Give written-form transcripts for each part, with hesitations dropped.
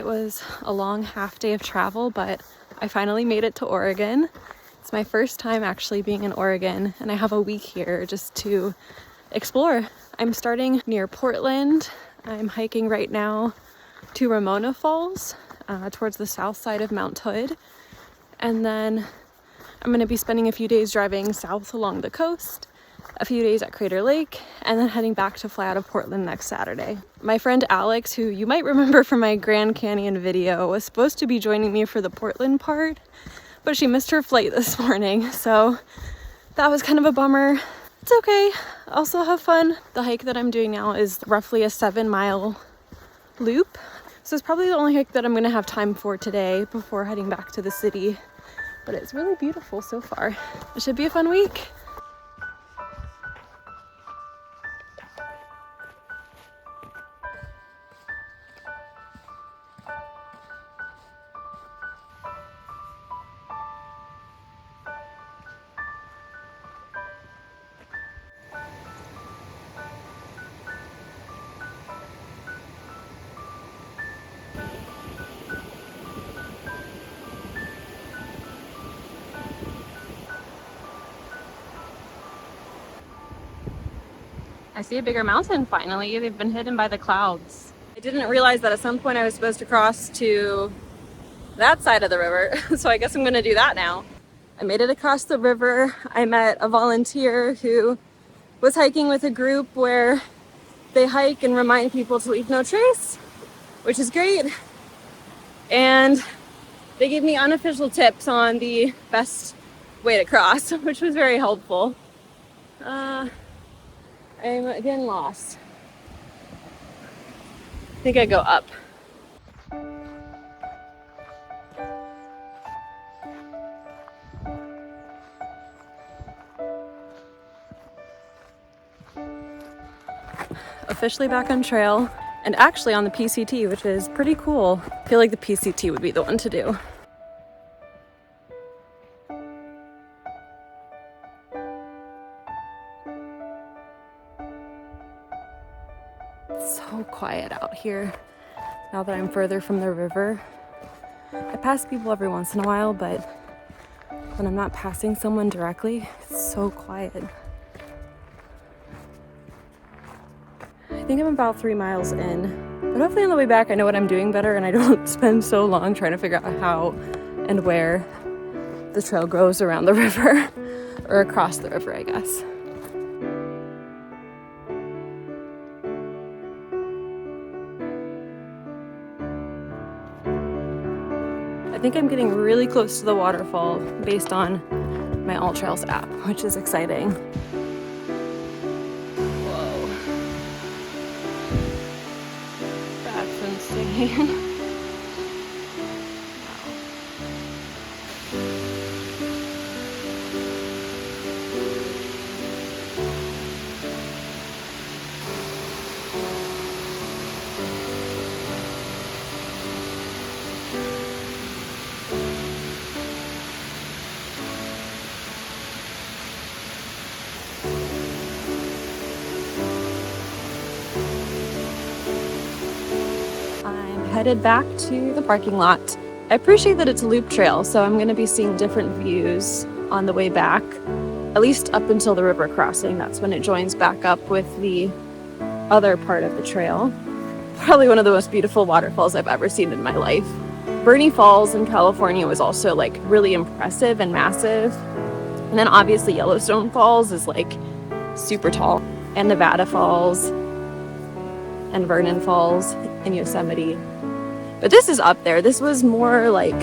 It was a long half day of travel, but I finally made it to Oregon. It's my first time actually being in Oregon, and I have a week here just to explore. I'm starting near Portland. I'm hiking right now to Ramona Falls, towards the south side of Mount Hood. And then I'm going to be spending a few days driving south along the coast, a few days at Crater Lake, and then heading back to fly out of Portland next Saturday. My friend Alex, who you might remember from my Grand Canyon video, was supposed to be joining me for the Portland part, but she missed her flight this morning, so that was kind of a bummer. It's okay, I'll still have fun. The hike that I'm doing now is roughly a 7-mile loop, so it's probably the only hike that I'm gonna have time for today before heading back to the city, but it's really beautiful so far. It should be a fun week. I see a bigger mountain finally. They've been hidden by the clouds. I didn't realize that at some point I was supposed to cross to that side of the river, so I guess I'm gonna do that now. I made it across the river. I met a volunteer who was hiking with a group where they hike and remind people to leave no trace, which is great. And they gave me unofficial tips on the best way to cross, which was very helpful. I'm again lost. I think I go up. Officially back on trail, and actually on the PCT, which is pretty cool. I feel like the PCT would be the one to do. It's so quiet out here now that I'm further from the river. I pass people every once in a while, but when I'm not passing someone directly, it's so quiet. I think I'm about 3 miles in, but hopefully on the way back I know what I'm doing better and I don't spend so long trying to figure out how and where the trail goes around the river, or across the river, I guess. I think I'm getting really close to the waterfall based on my All Trails app, which is exciting. Whoa. That's insane. Headed back to the parking lot. I appreciate that it's a loop trail, so I'm going to be seeing different views on the way back, at least up until the river crossing. That's when it joins back up with the other part of the trail. Probably one of the most beautiful waterfalls I've ever seen in my life. Burney Falls in California was also like really impressive and massive. And then obviously Yellowstone Falls is like super tall, and Nevada Falls and Vernon Falls in Yosemite. But this is up there. This was more like,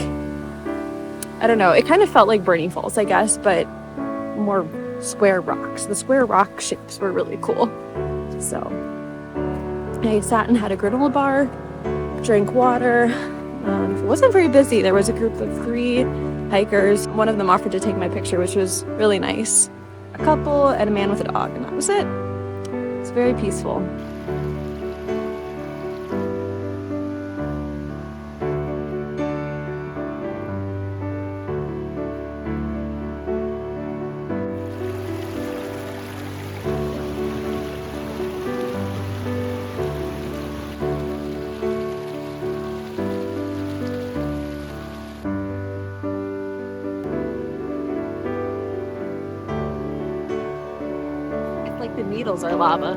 I don't know, it kind of felt like Burney Falls, I guess, but more square rocks. The square rock shapes were really cool. So I sat and had a granola bar, drank water. It wasn't very busy. There was a group of 3 hikers. One of them offered to take my picture, which was really nice. A couple and a man with a dog, and that was it. It's very peaceful. needles are lava.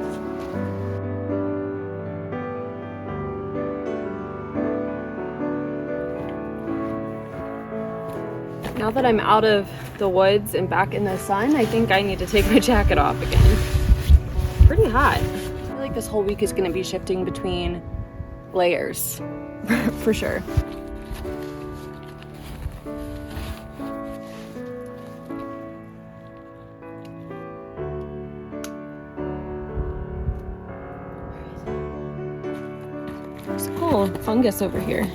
Now that I'm out of the woods and back in the sun, I think I need to take my jacket off again. Pretty hot. I feel like this whole week is going to be shifting between layers for sure. There's cool fungus over here.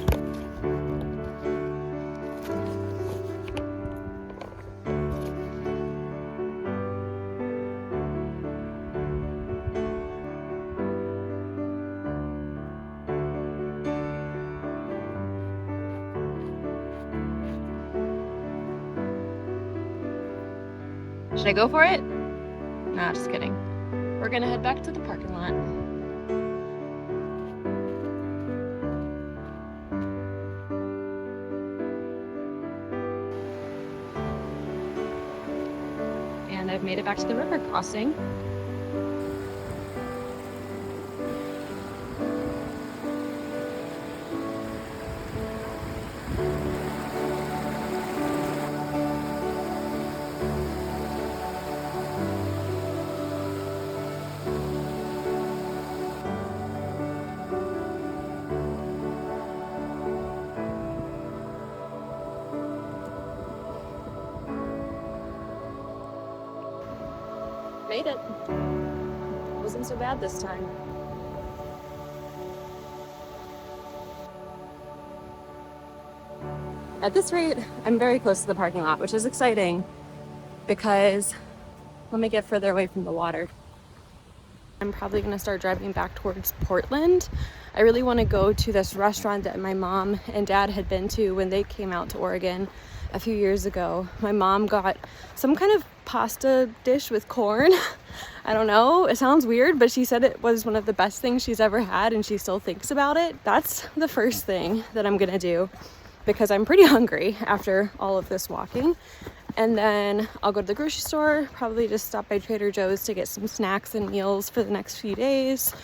Should I go for it? Nah, just kidding. We're gonna head back to the parking lot. And I've made it back to the river crossing. Made it. Wasn't so bad this time. At this rate, I'm very close to the parking lot, which is exciting because let me get further away from the water. I'm probably gonna start driving back towards Portland. I really want to go to this restaurant that my mom and dad had been to when they came out to Oregon a few years ago. My mom got some kind of pasta dish with corn. I don't know, it sounds weird, but she said it was one of the best things she's ever had and she still thinks about it. That's the first thing that I'm gonna do because I'm pretty hungry after all of this walking. And then I'll go to the grocery store, probably just stop by Trader Joe's to get some snacks and meals for the next few days,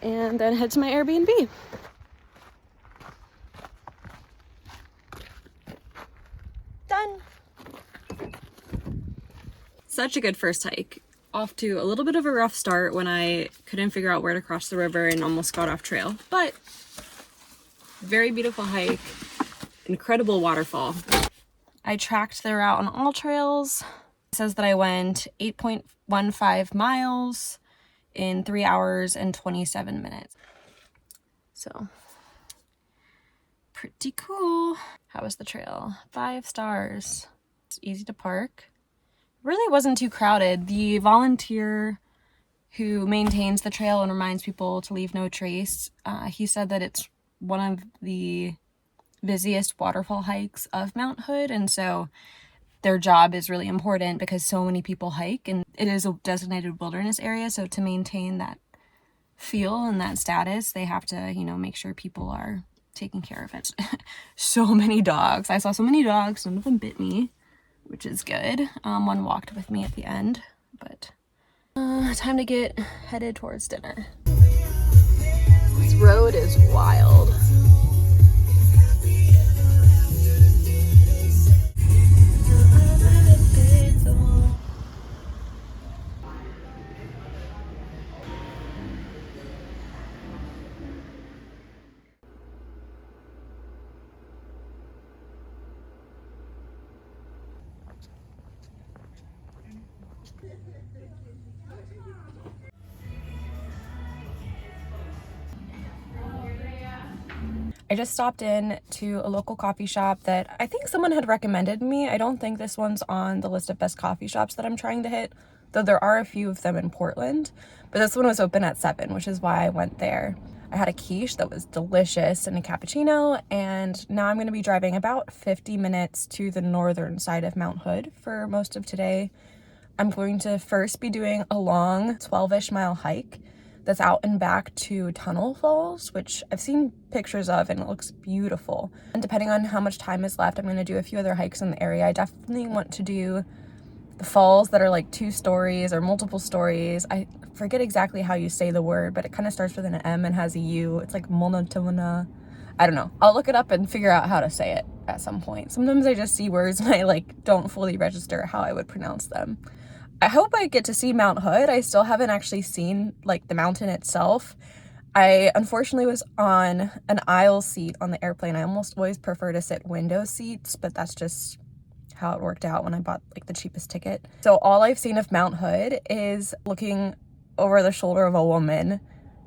and then head to my Airbnb. Done. Such a good first hike. Off to a little bit of a rough start when I couldn't figure out where to cross the river and almost got off trail, but very beautiful hike, incredible waterfall. I tracked the route on all trails. It says that I went 8.15 miles in 3 hours and 27 minutes. So, pretty cool. How was the trail? 5 stars. It's easy to park. Really wasn't too crowded. The volunteer who maintains the trail and reminds people to leave no trace, he said that it's one of the busiest waterfall hikes of Mount Hood, and so their job is really important because so many people hike and it is a designated wilderness area, so to maintain that feel and that status they have to, you know, make sure people are taking care of it. So many dogs. I saw so many dogs. None of them bit me, which is good. One walked with me at the end, but time to get headed towards dinner. This road is wild. I just stopped in to a local coffee shop that I think someone had recommended me. I don't think this one's on the list of best coffee shops that I'm trying to hit, though there are a few of them in Portland, but this one was open at 7, which is why I went there. I had a quiche that was delicious and a cappuccino, and now I'm going to be driving about 50 minutes to the northern side of Mount Hood for most of today. I'm going to first be doing a long 12-ish mile hike that's out and back to Multnomah Falls, which I've seen pictures of and it looks beautiful. And depending on how much time is left, I'm going to do a few other hikes in the area. I definitely want to do the falls that are like 2 stories or multiple stories. I forget exactly how you say the word, but it kind of starts with an M and has a U. It's like Multnomah. I don't know. I'll look it up and figure out how to say it at some point. Sometimes I just see words and I like don't fully register how I would pronounce them. I hope I get to see Mount Hood. I still haven't actually seen like the mountain itself. I unfortunately was on an aisle seat on the airplane. I almost always prefer to sit window seats, but that's just how it worked out when I bought like the cheapest ticket. So all I've seen of Mount Hood is looking over the shoulder of a woman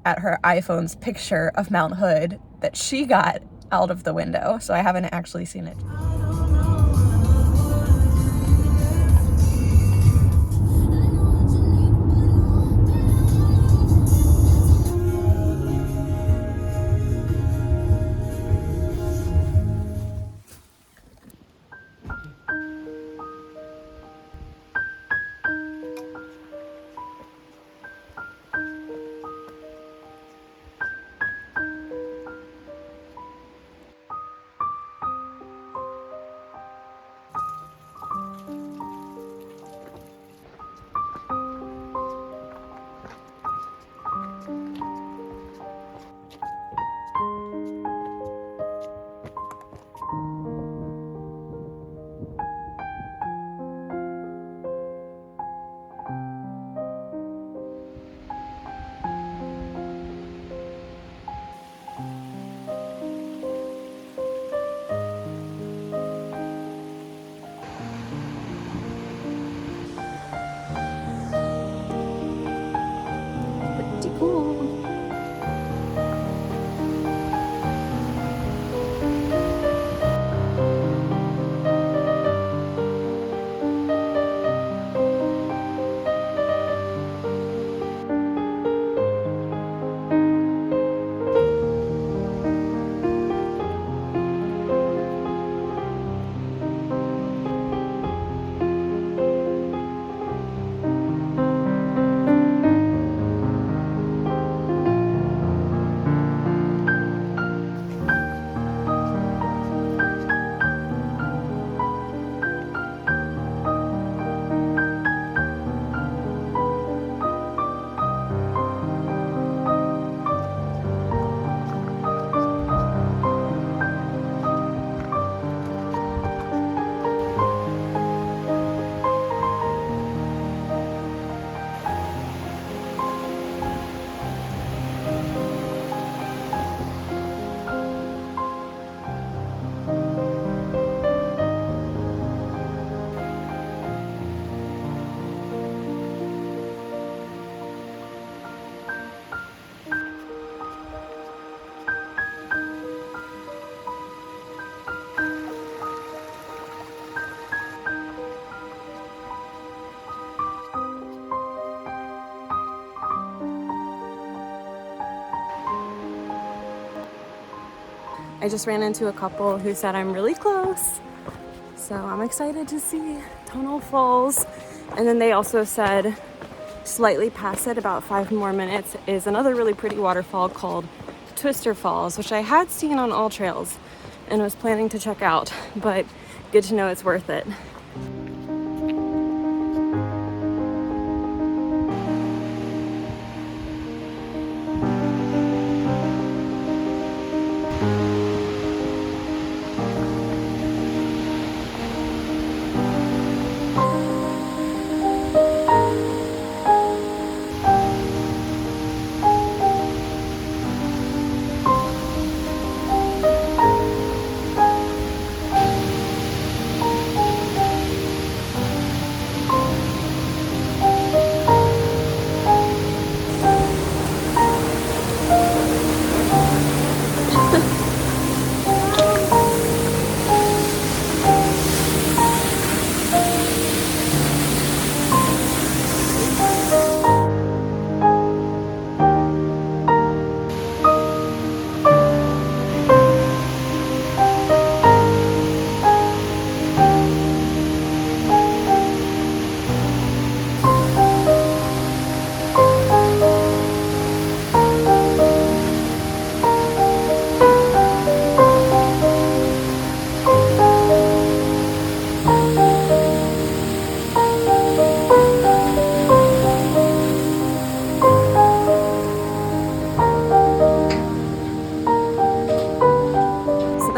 at her iPhone's picture of Mount Hood that she got out of the window. So I haven't actually seen it. Pretty cool. I just ran into a couple who said I'm really close. So I'm excited to see Multnomah Falls. And then they also said slightly past it, about 5 more minutes, is another really pretty waterfall called Twister Falls, which I had seen on All Trails and was planning to check out, but good to know it's worth it.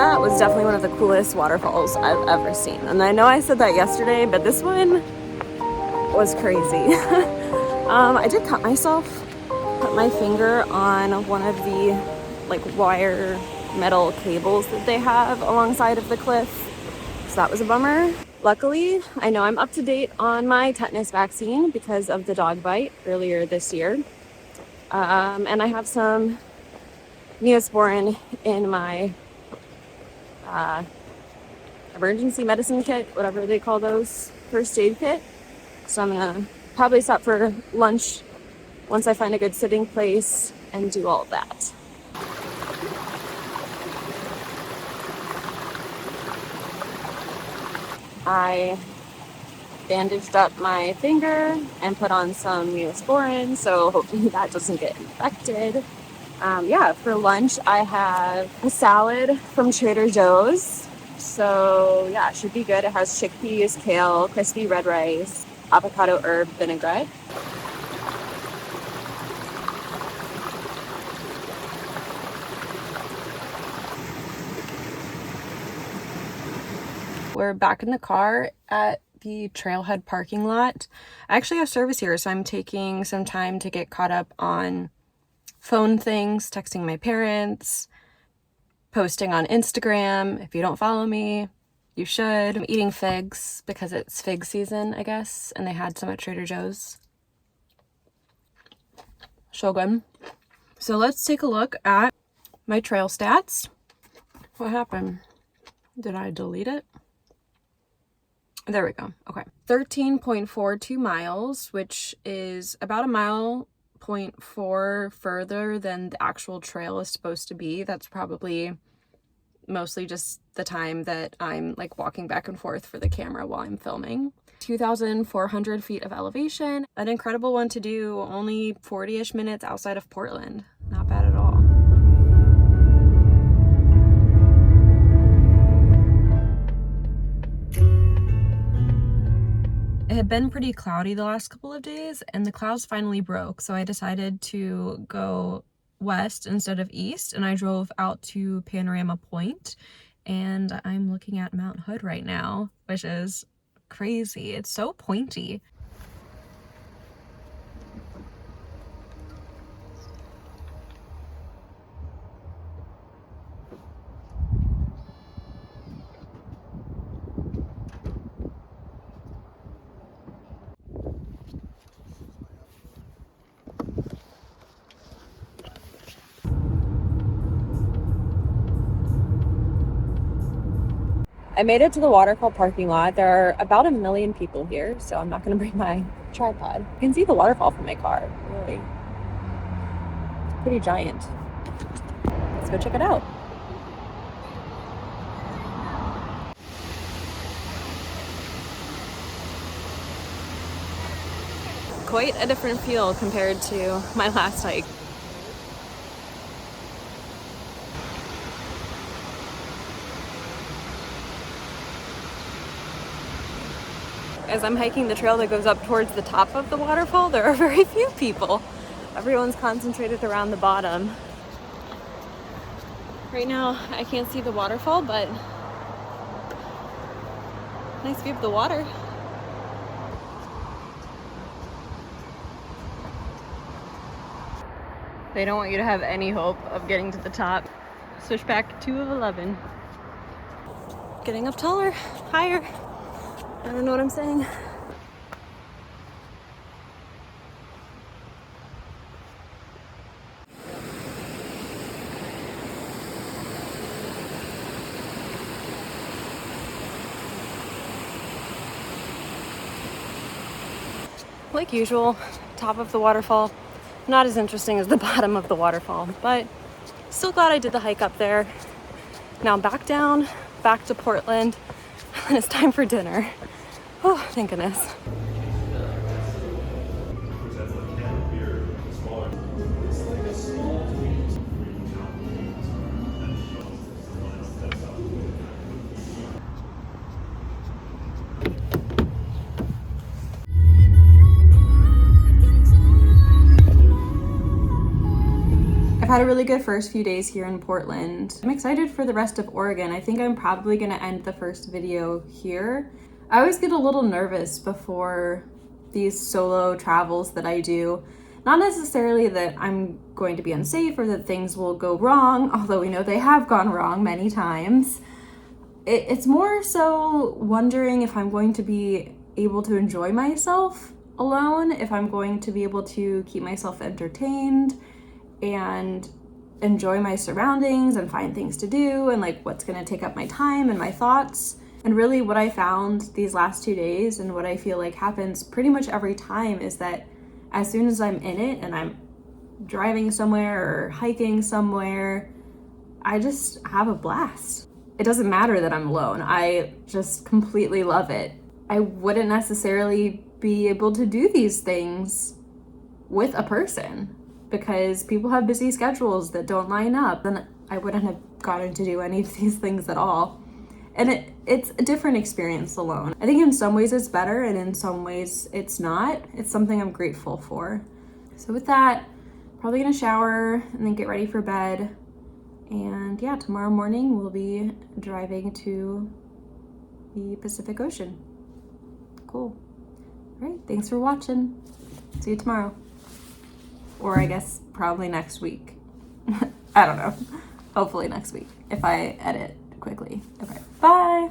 Multnomah was definitely one of the coolest waterfalls I've ever seen. And I know I said that yesterday, but this one was crazy. I did cut myself, put my finger on one of the like wire metal cables that they have alongside of the cliff. So that was a bummer. Luckily, I know I'm up to date on my tetanus vaccine because of the dog bite earlier this year. And I have some Neosporin in my emergency medicine kit, whatever they call those, first aid kit. So I'm gonna probably stop for lunch once I find a good sitting place and do all of that. I bandaged up my finger and put on some Neosporin, so hopefully that doesn't get infected. Yeah, for lunch I have a salad from Trader Joe's. So yeah, it should be good. It has chickpeas, kale, crispy red rice, avocado herb vinaigrette. We're back in the car at the trailhead parking lot. I actually have service here, so I'm taking some time to get caught up on phone things, texting my parents, posting on Instagram. If you don't follow me, you should. I'm eating figs because it's fig season, I guess, and they had some at Trader Joe's. So good. So let's take a look at my trail stats. What happened? Did I delete it? There we go. Okay. 13.42 miles, which is about 1.4 miles further than the actual trail is supposed to be. That's probably mostly just the time that I'm like walking back and forth for the camera while I'm filming. 2,400 feet of elevation. An incredible one to do only 40-ish minutes outside of Portland. Not bad at all. It had been pretty cloudy the last couple of days, and the clouds finally broke, so I decided to go west instead of east, and I drove out to Panorama Point, and I'm looking at Mount Hood right now, which is crazy. It's so pointy. I made it to the waterfall parking lot. There are about 1 million people here, so I'm not going to bring my tripod. You can see the waterfall from my car, really. It's pretty giant. Let's go check it out. Quite a different feel compared to my last hike. As I'm hiking the trail that goes up towards the top of the waterfall, there are very few people. Everyone's concentrated around the bottom. Right now, I can't see the waterfall, but nice view of the water. They don't want you to have any hope of getting to the top. Switchback 2 of 11. Getting up taller, higher. I don't know what I'm saying. Like usual, top of the waterfall, not as interesting as the bottom of the waterfall, but still glad I did the hike up there. Now back down, back to Portland, and it's time for dinner. Oh, thank goodness. I've had a really good first few days here in Portland. I'm excited for the rest of Oregon. I think I'm probably gonna end the first video here. I always get a little nervous before these solo travels that I do. Not necessarily that I'm going to be unsafe or that things will go wrong, although we know they have gone wrong many times. It's more so wondering if I'm going to be able to enjoy myself alone, if I'm going to be able to keep myself entertained and enjoy my surroundings and find things to do, and like what's gonna take up my time and my thoughts. And really what I found these last 2 days, and what I feel like happens pretty much every time, is that as soon as I'm in it and I'm driving somewhere or hiking somewhere, I just have a blast. It doesn't matter that I'm alone. I just completely love it. I wouldn't necessarily be able to do these things with a person, because people have busy schedules that don't line up, and I wouldn't have gotten to do any of these things at all. And it's a different experience alone. I think in some ways it's better, and in some ways it's not. It's something I'm grateful for. So with that, probably gonna shower and then get ready for bed. And yeah, tomorrow morning we'll be driving to the Pacific Ocean. Cool. All right, thanks for watching. See you tomorrow. Or I guess probably next week. I don't know. Hopefully next week if I edit quickly. Okay, bye.